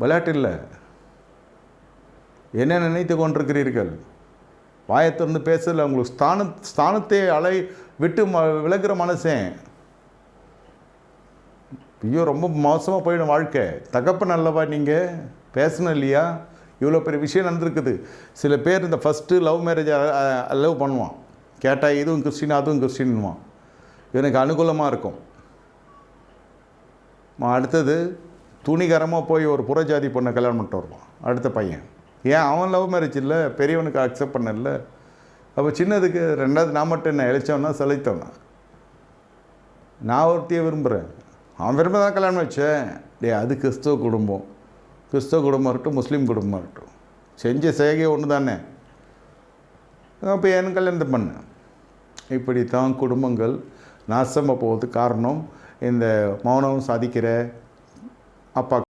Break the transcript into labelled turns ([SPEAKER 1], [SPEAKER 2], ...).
[SPEAKER 1] விளையாட்டு இல்லை. என்ன நினைத்து கொண்டிருக்கிறீர்கள்? வாயத்திலிருந்து பேசல. உங்களுக்கு ஸ்தானத்தை விட்டு விலகுற மனுஷன். ஐயோ, ரொம்ப மோசமாக போயிடும் வாழ்க்கை. தகப்பன் அல்லவா நீங்கள்? பேசணும் இல்லையா? இவ்வளோ பெரிய விஷயம் நடந்திருக்குது. சில பேர் இந்த ஃபஸ்ட்டு லவ் மேரேஜ் லவ் பண்ணுவான். கேட்டால் இதுவும் கிறிஸ்டின் அதுவும் கிறிஸ்டின்வான். எனக்கு அனுகூலமாக இருக்கும். அடுத்தது துணிகரமாக போய் ஒரு புறஜாதி பொண்ணை கல்யாணம் பண்ணிட்டு வருவான் அடுத்த பையன். ஏன்? அவன் லவ் மேரேஜ் இல்லை, பெரியவனுக்கு அக்செப்ட் பண்ணல. அப்போ சின்னதுக்கு ரெண்டாவது நான் மட்டும் என்ன இழைச்சவனா செலுத்தவனா? நான் ஒருத்தையே விரும்புகிறேன், அவன் விரும்ப தான் கல்யாணம் வச்சேன். அது கிறிஸ்தவ குடும்பம். கிறிஸ்தவ குடும்பம் இருக்கட்டும், முஸ்லீம் குடும்பம் இருக்கட்டும், செஞ்ச செய்கை ஒன்று தானே. அப்போ என் கல்யாணத்தை பண்ண. இப்படித்தான் குடும்பங்கள் நாசமாக போவதுக்கு காரணம் இந்த மௌனம் சாதிக்கிற அப்பா.